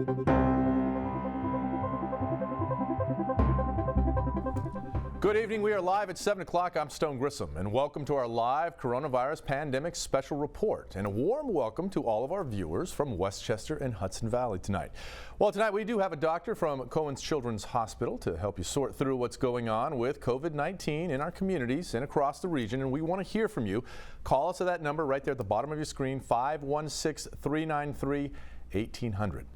Good evening. We are live at 7 o'clock. I'm Stone Grissom, and welcome to our live coronavirus pandemic special report. And a warm welcome to all of our viewers from Westchester and Hudson Valley tonight. Well, tonight we do have a doctor from Cohen's Children's Hospital to help you sort through what's going on with COVID-19 in our communities and across the region. And we want to hear from you. Call us at that number right there at the bottom of your screen, 516-393-1800.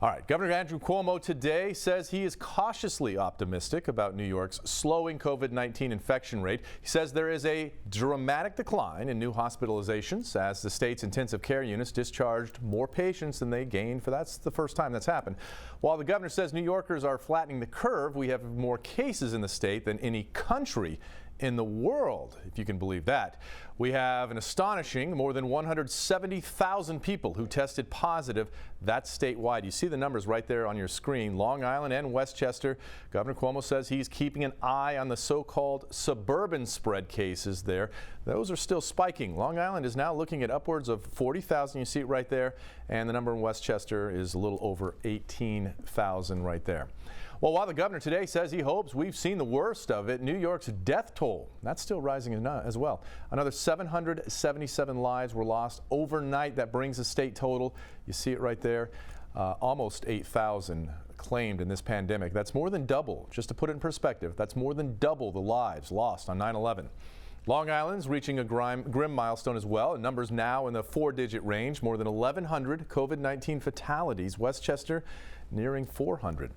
All right, Governor Andrew Cuomo today says he is cautiously optimistic about New York's slowing COVID-19 infection rate. He says there is a dramatic decline in new hospitalizations as the state's intensive care units discharged more patients than they gained, for that's the first time that's happened. While the governor says New Yorkers are flattening the curve, we have more cases in the state than any country in the world, if you can believe that. We have an astonishing more than 170,000 people who tested positive. That's statewide. You see the numbers right there on your screen. Long Island and Westchester. Governor Cuomo says he's keeping an eye on the so-called suburban spread cases there. Those are still spiking. Long Island is now looking at upwards of 40,000. You see it right there. And the number in Westchester is a little over 18,000 right there. Well, while the governor today says he hopes we've seen the worst of it, New York's death toll, that's still rising as well. Another 777 lives were lost overnight. That brings the state total, you see it right there, almost 8,000 claimed in this pandemic. That's more than double. Just to put it in perspective, that's more than double the lives lost on 9/11. Long Island's reaching a grim milestone as well. Numbers now in the 4-digit range, more than 1,100 COVID-19 fatalities. Westchester nearing 400.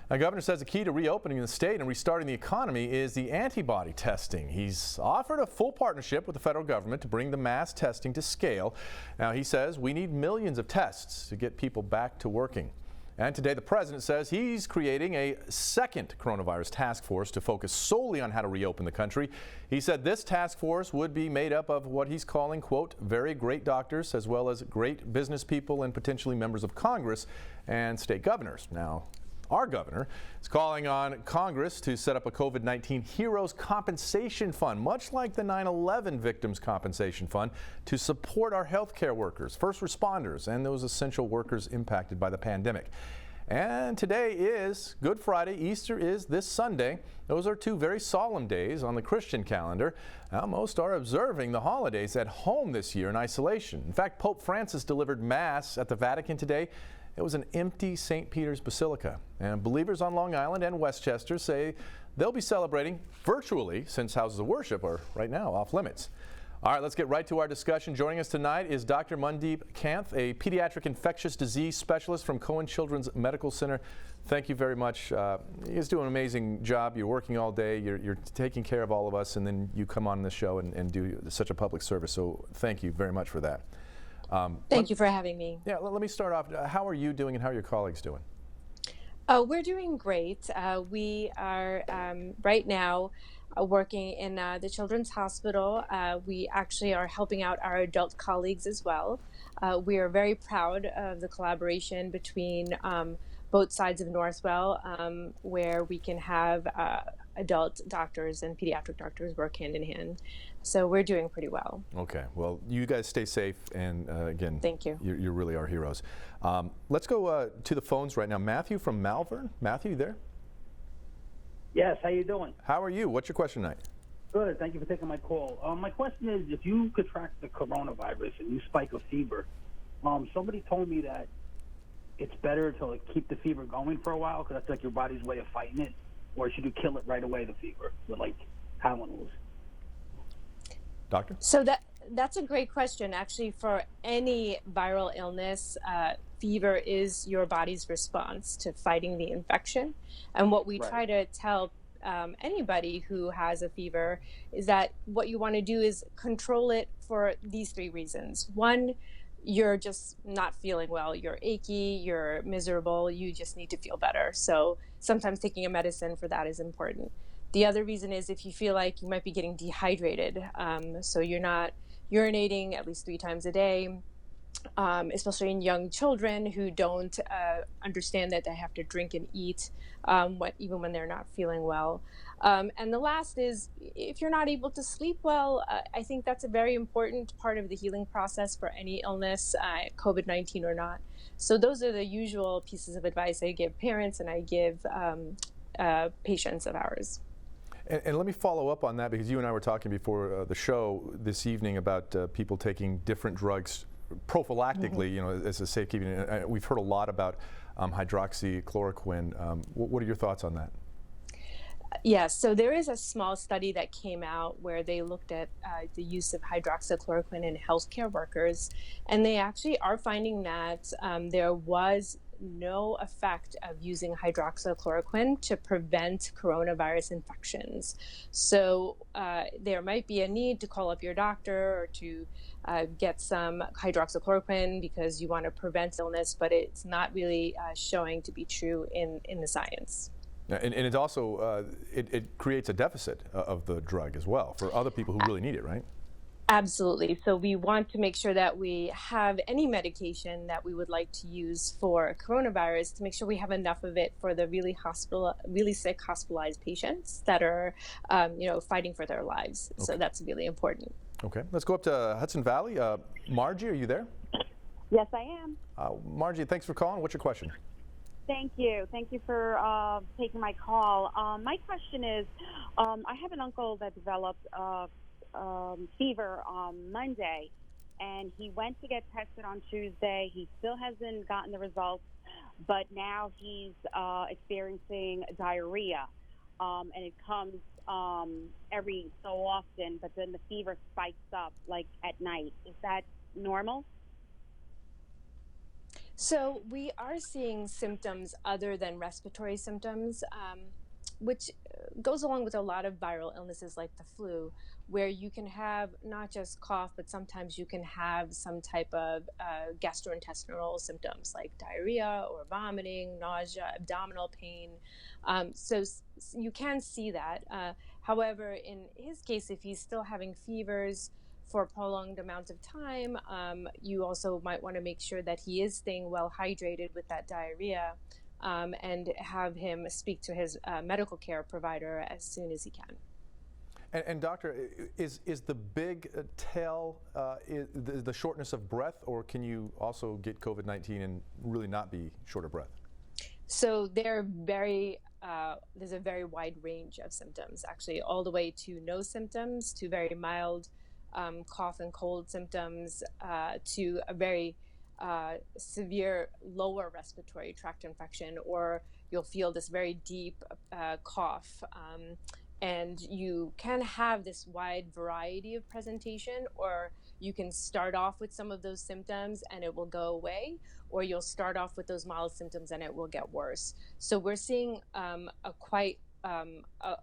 Now, Governor says the key to reopening the state and restarting the economy is the antibody testing. He's offered a full partnership with the federal government to bring the mass testing to scale. Now, he says we need millions of tests to get people back to working. And today the president says he's creating a second coronavirus task force to focus solely on how to reopen the country. He said this task force would be made up of what he's calling, quote, very great doctors, as well as great business people and potentially members of Congress and state governors. Now, our governor is calling on Congress to set up a COVID-19 Heroes Compensation Fund, much like the 9/11 Victims Compensation Fund, to support our healthcare workers, first responders, and those essential workers impacted by the pandemic. And today is Good Friday. Easter is this Sunday. Those are two very solemn days on the Christian calendar. Now, most are observing the holidays at home this year in isolation. In fact, Pope Francis delivered Mass at the Vatican today. It was an empty St. Peter's Basilica. And believers on Long Island and Westchester say they'll be celebrating virtually since houses of worship are right now off limits. All right, let's get right to our discussion. Joining us tonight is Dr. Mundeep Kainth, a pediatric infectious disease specialist from Cohen Children's Medical Center. Thank you very much. You guys do an amazing job. You're working all day. You're taking care of all of us, and then you come on the show and do such a public service. So thank you very much for that. Thank you for having me. Yeah, let me start off. How are you doing and how are your colleagues doing? We're doing great. We are right now working in the Children's Hospital. We actually are helping out our adult colleagues as well. We are very proud of the collaboration between both sides of Northwell, where we can have adult doctors and pediatric doctors work hand in hand. So we're doing pretty well. Okay, well, you guys stay safe, and again, thank you. You really are heroes. Let's go to the phones right now. Matthew from Malvern. Matthew, you there? Yes, how you doing? How are you? What's your question tonight? Good, thank you for taking my call. My question is, if you contract the coronavirus and you spike a fever, somebody told me that it's better to keep the fever going for a while because that's like your body's way of fighting it, or should you kill it right away, the fever, with like Tylenols? Doctor? So that's a great question. Actually, for any viral illness, fever is your body's response to fighting the infection. And what we try to tell anybody who has a fever is that what you want to do is control it for these 3 reasons. One, you're just not feeling well. You're achy, you're miserable, you just need to feel better. So sometimes taking a medicine for that is important. The other reason is if you feel like you might be getting dehydrated, so you're not urinating at least 3 times a day, especially in young children who don't understand that they have to drink and eat even when they're not feeling well. And the last is if you're not able to sleep well, I think that's a very important part of the healing process for any illness, COVID-19 or not. So those are the usual pieces of advice I give parents and I give patients of ours. And let me follow up on that, because you and I were talking before the show this evening about people taking different drugs prophylactically, you know, as a safekeeping. We've heard a lot about hydroxychloroquine. What are your thoughts on that? Yes, so there is a small study that came out where they looked at the use of hydroxychloroquine in healthcare workers, and they actually are finding that there was no effect of using hydroxychloroquine to prevent coronavirus infections. So there might be a need to call up your doctor or to get some hydroxychloroquine because you want to prevent illness, but it's not really showing to be true in the science. And it also it creates a deficit of the drug as well for other people who really need it, right? Absolutely. So we want to make sure that we have any medication that we would like to use for coronavirus to make sure we have enough of it for the really sick hospitalized patients that are, fighting for their lives. Okay. So that's really important. Okay. Let's go up to Hudson Valley. Margie, are you there? Yes, I am. Margie, thanks for calling. What's your question? Thank you. Thank you for taking my call. My question is, I have an uncle that developed fever on Monday, and he went to get tested on Tuesday. He still hasn't gotten the results, but now he's experiencing diarrhea, and it comes every so often, but then the fever spikes up like at night. Is that normal? So we are seeing symptoms other than respiratory symptoms, which goes along with a lot of viral illnesses like the flu, where you can have not just cough, but sometimes you can have some type of gastrointestinal symptoms like diarrhea or vomiting, nausea, abdominal pain. So you can see that. However, in his case, if he's still having fevers for a prolonged amount of time, you also might want to make sure that he is staying well hydrated with that diarrhea, and have him speak to his medical care provider as soon as he can. And doctor, is the big tell the shortness of breath, or can you also get COVID-19 and really not be short of breath? So there's a very wide range of symptoms, actually, all the way to no symptoms, to very mild cough and cold symptoms, to a very severe lower respiratory tract infection, or you'll feel this very deep cough. And you can have this wide variety of presentation, or you can start off with some of those symptoms and it will go away, or you'll start off with those mild symptoms and it will get worse. So we're seeing a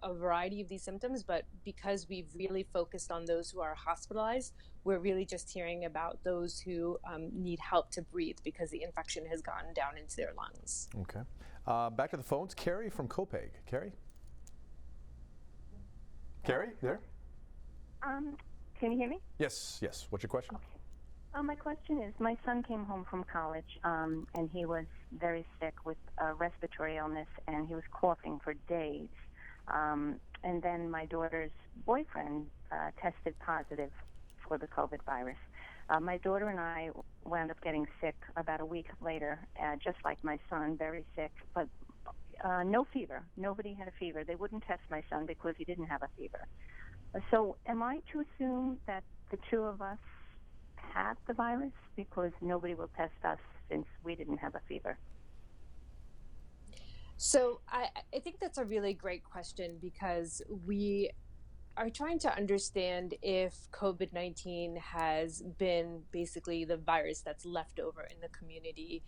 variety of these symptoms, but because we've really focused on those who are hospitalized, we're really just hearing about those who need help to breathe because the infection has gotten down into their lungs. Okay. Back to the phones. Carrie from Copeg. Carrie? Carrie, there? Can you hear me? Yes, yes. What's your question? Okay. My question is, my son came home from college, and he was very sick with respiratory illness, and he was coughing for days. And then my daughter's boyfriend tested positive for the COVID virus. My daughter and I wound up getting sick about a week later, just like my son, very sick, but no fever. Nobody had a fever. They wouldn't test my son because he didn't have a fever. So am I to assume that the two of us had the virus because nobody will test us since we didn't have a fever? So I think that's a really great question, because we are trying to understand if COVID-19 has been basically the virus that's left over in the community.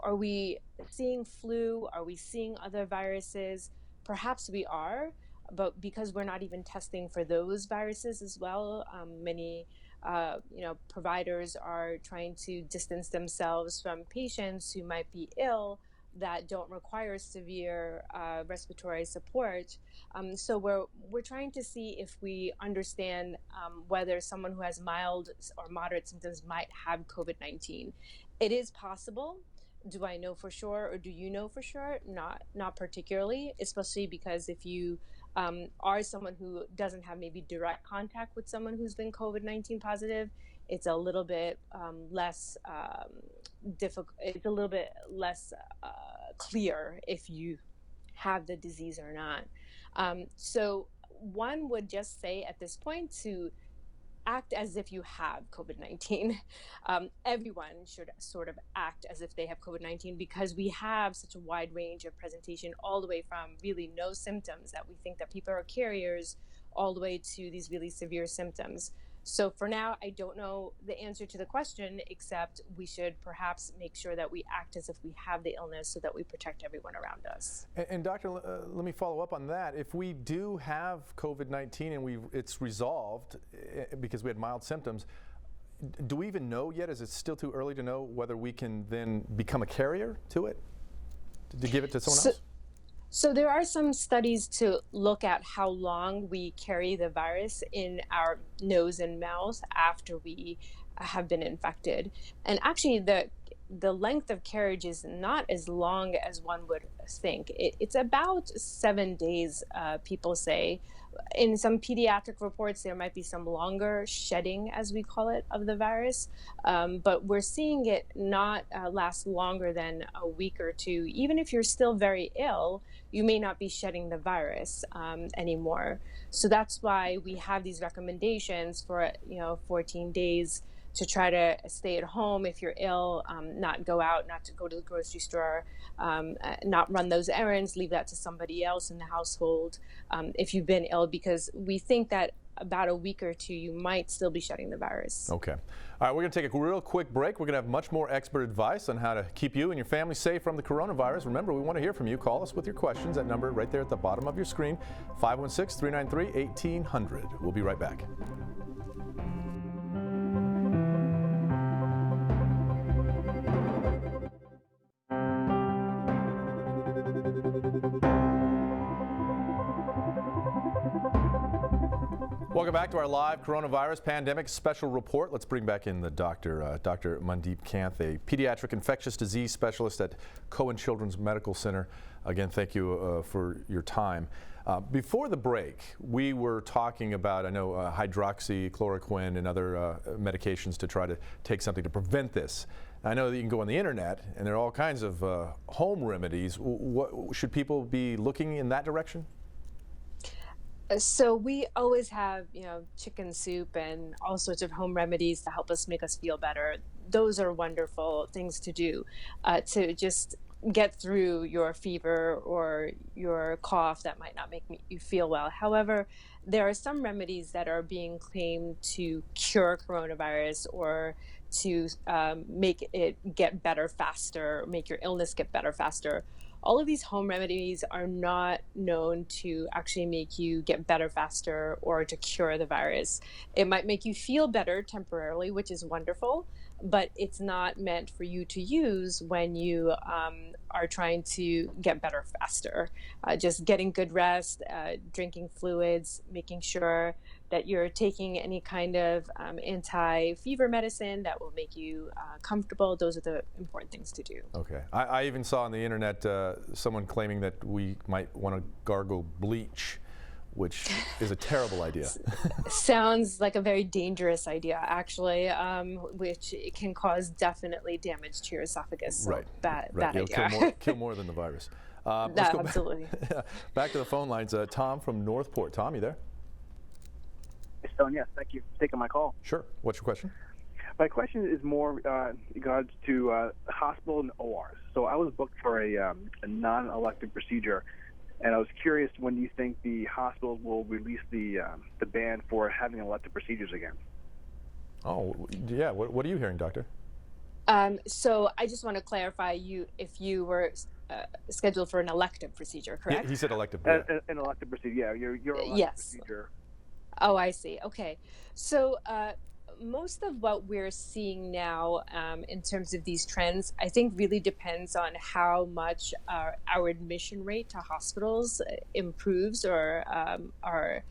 Are we seeing flu? Are we seeing other viruses? Perhaps we are, but because we're not even testing for those viruses as well, many providers are trying to distance themselves from patients who might be ill that don't require severe respiratory support. So we're trying to see if we understand whether someone who has mild or moderate symptoms might have COVID-19. It is possible. Do I know for sure, or do you know for sure? Not particularly, especially because if you are someone who doesn't have maybe direct contact with someone who's been COVID-19 positive, it's a little bit less difficult. It's a little bit less clear if you have the disease or not. So one would just say at this point to act as if you have COVID-19. Everyone should sort of act as if they have COVID-19 because we have such a wide range of presentation, all the way from really no symptoms that we think that people are carriers, all the way to these really severe symptoms. So for now, I don't know the answer to the question, except we should perhaps make sure that we act as if we have the illness so that we protect everyone around us. And Doctor, let me follow up on that. If we do have COVID-19 and it's resolved because we had mild symptoms, do we even know yet? Is it still too early to know whether we can then become a carrier to it, to give it to someone else? So there are some studies to look at how long we carry the virus in our nose and mouth after we have been infected. And actually the length of carriage is not as long as one would think. It's about 7 days, people say. In some pediatric reports, there might be some longer shedding, as we call it, of the virus. But we're seeing it not last longer than a week or two. Even if you're still very ill, you may not be shedding the virus anymore. So that's why we have these recommendations for 14 days to try to stay at home if you're ill, not go out, not to go to the grocery store, not run those errands, leave that to somebody else in the household if you've been ill, because we think that about a week or two you might still be shedding the virus. Okay. All right, we're going to take a real quick break. We're going to have much more expert advice on how to keep you and your family safe from the coronavirus. Remember, we want to hear from you. Call us with your questions. That number right there at the bottom of your screen, 516-393-1800. We'll be right back. Welcome back to our live coronavirus pandemic special report. Let's bring back in the doctor, Dr. Mundeep Kainth, a pediatric infectious disease specialist at Cohen Children's Medical Center. Again, thank you for your time. Before the break, we were talking about, I know, hydroxychloroquine and other medications to try to take something to prevent this. I know that you can go on the internet, and there are all kinds of home remedies. Should people be looking in that direction? So we always have, chicken soup and all sorts of home remedies to help us make us feel better. Those are wonderful things to do to just get through your fever or your cough that might not make you feel well. However, there are some remedies that are being claimed to cure coronavirus or to make it get better faster, make your illness get better faster. All of these home remedies are not known to actually make you get better faster or to cure the virus. It might make you feel better temporarily, which is wonderful, but it's not meant for you to use when you are trying to get better faster. Just getting good rest, drinking fluids, making sure that you're taking any kind of anti-fever medicine that will make you comfortable. Those are the important things to do. Okay. I even saw on the internet someone claiming that we might want to gargle bleach, which is a terrible idea. Sounds like a very dangerous idea, actually, which can cause definitely damage to your esophagus. So right. Bad It'll kill more than the virus. Let's go absolutely. Back to the phone lines. Tom from Northport. Tom, you there? Yes, thank you for taking my call. Sure. What's your question? My question is more in regards to hospital and ORs. So I was booked for a non-elective procedure, and I was curious, when do you think the hospitals will release the ban for having elective procedures again? Oh, yeah. What are you hearing, doctor? So I just want to clarify, if you were scheduled for an elective procedure, correct? Yeah, he said elective. An elective procedure, yeah. Your elective Yes. procedure. Oh, I see. Okay. So most of what we're seeing now in terms of these trends, I think really depends on how much our admission rate to hospitals improves or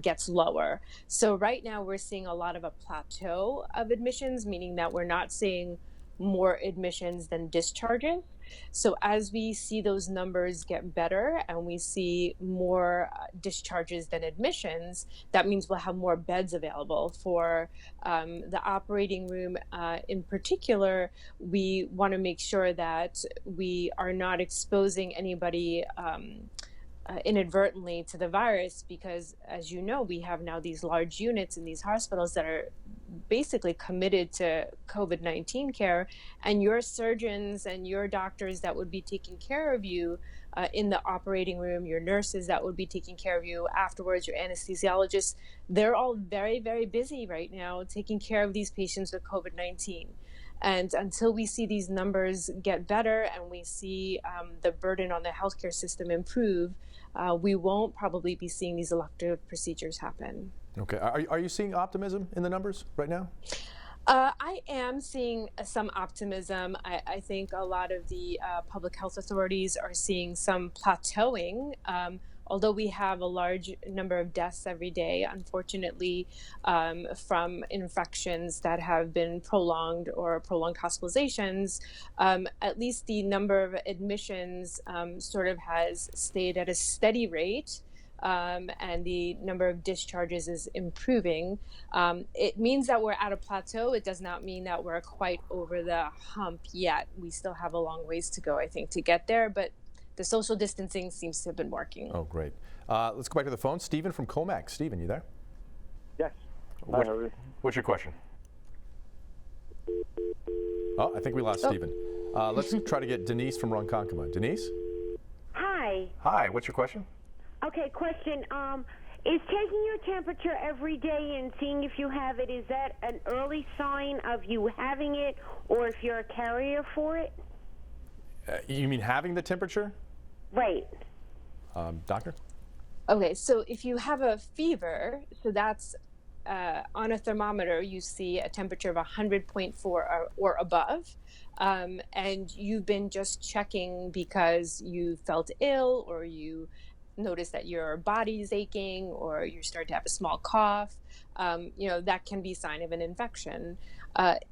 gets lower. So right now we're seeing a lot of a plateau of admissions, meaning that we're not seeing more admissions than discharges. So as we see those numbers get better and we see more discharges than admissions, that means we'll have more beds available for the operating room. In particular, we want to make sure that we are not exposing anybody inadvertently to the virus, because as you know, we have now these large units in these hospitals that are basically committed to COVID-19 care, and your surgeons and your doctors that would be taking care of you in the operating room, your nurses that would be taking care of you afterwards, your anesthesiologists, they're all very, very busy right now taking care of these patients with COVID-19. And until we see these numbers get better and we see the burden on the healthcare system improve, we won't probably be seeing these elective procedures happen. Okay. Are you seeing optimism in the numbers right now? I am seeing some optimism. I think a lot of the public health authorities are seeing some plateauing. Although we have a large number of deaths every day, unfortunately, from infections that have been prolonged or prolonged hospitalizations, at least the number of admissions sort of has stayed at a steady rate. And the number of discharges is improving. It means that we're at a plateau. It does not mean that we're quite over the hump yet. We still have a long ways to go, I think, to get there, but the social distancing seems to have been working. Oh, great. Let's go back to the phone. Stephen from Comac. Stephen, you there? Yes. Hi, Harvey. What's your question? Oh, I think we lost Stephen. Let's try to get Denise from Ronkonkoma. Denise? Hi. Hi, what's your question? Okay, question. Is taking your temperature every day and seeing if you have it, is that an early sign of you having it, or if you're a carrier for it? You mean having the temperature? Right. Doctor? Okay, so if you have a fever, so that's on a thermometer, you see a temperature of 100.4 or above, and you've been just checking because you felt ill or you notice that your body's aching or you're starting to have a small cough, that can be a sign of an infection.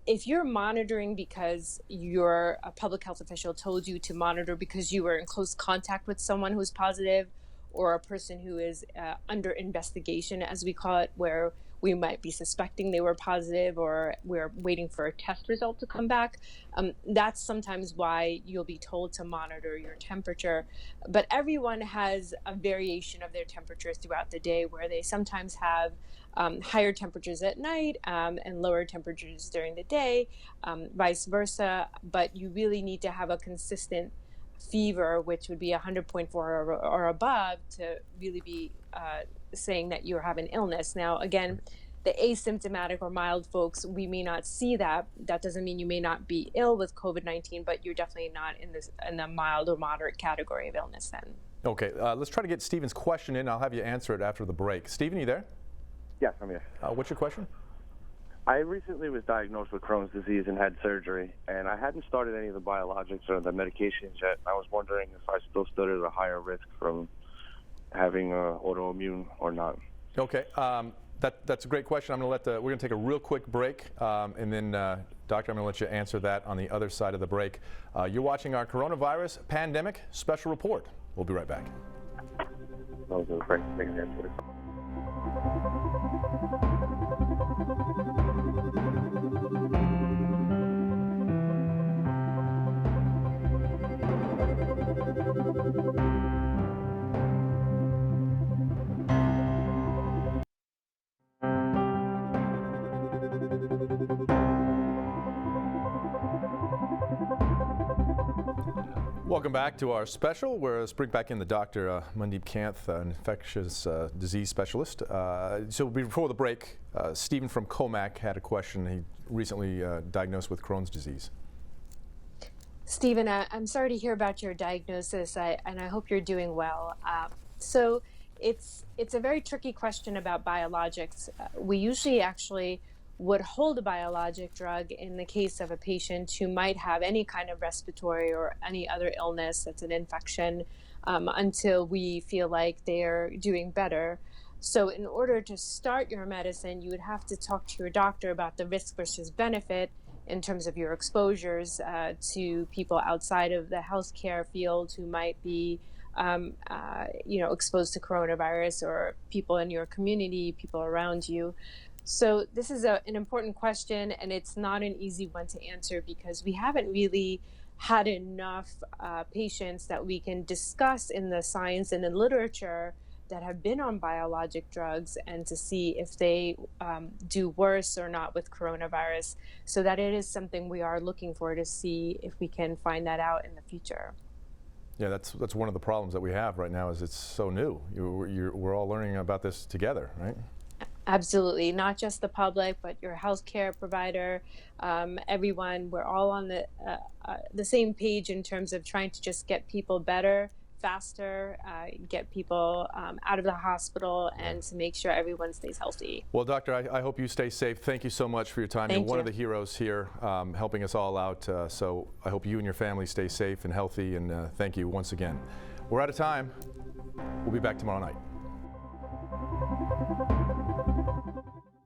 If you're monitoring because a public health official told you to monitor because you were in close contact with someone who's positive, or a person who is under investigation, as we call it, where we might be suspecting they were positive or we're waiting for a test result to come back, that's sometimes why you'll be told to monitor your temperature. But everyone has a variation of their temperature throughout the day, where they sometimes have higher temperatures at night and lower temperatures during the day, vice versa. But you really need to have a consistent fever, which would be 100.4 or above, to really be saying that you have an illness. Now, again, the asymptomatic or mild folks, we may not see that. That doesn't mean you may not be ill with COVID-19, but you're definitely not in the mild or moderate category of illness then. Okay, let's try to get Stephen's question in. I'll have you answer it after the break. Stephen, you there? Yes, I'm here. What's your question? I recently was diagnosed with Crohn's disease and had surgery, and I hadn't started any of the biologics or the medications yet. I was wondering if I still stood at a higher risk from having autoimmune or not. Okay, that's a great question. We're going to take a real quick break, and then, Doctor, I'm going to let you answer that on the other side of the break. You're watching our coronavirus pandemic special report. We'll be right back. That was a great thing. Welcome back to our special. Let's bring back in the Dr. Mundeep Kainth, an infectious disease specialist. So before the break, Stephen from Comac had a question. He recently diagnosed with Crohn's disease. Stephen, I'm sorry to hear about your diagnosis, and I hope you're doing well. So it's a very tricky question about biologics. We usually actually would hold a biologic drug in the case of a patient who might have any kind of respiratory or any other illness that's an infection, until we feel like they're doing better. So in order to start your medicine, you would have to talk to your doctor about the risk versus benefit in terms of your exposures to people outside of the healthcare field who might be exposed to coronavirus, or people in your community, people around you. So this is an important question, and it's not an easy one to answer because we haven't really had enough patients that we can discuss in the science and the literature that have been on biologic drugs and to see if they do worse or not with coronavirus. So that it is something we are looking for to see if we can find that out in the future. Yeah, that's one of the problems that we have right now is it's so new. We're all learning about this together, right? Absolutely, not just the public, but your healthcare provider, everyone. We're all on the same page in terms of trying to just get people better, faster, get people out of the hospital, and to make sure everyone stays healthy. Well, Doctor, I hope you stay safe. Thank you so much for your time. You're one of the heroes here, helping us all out. So I hope you and your family stay safe and healthy, and thank you once again. We're out of time. We'll be back tomorrow night.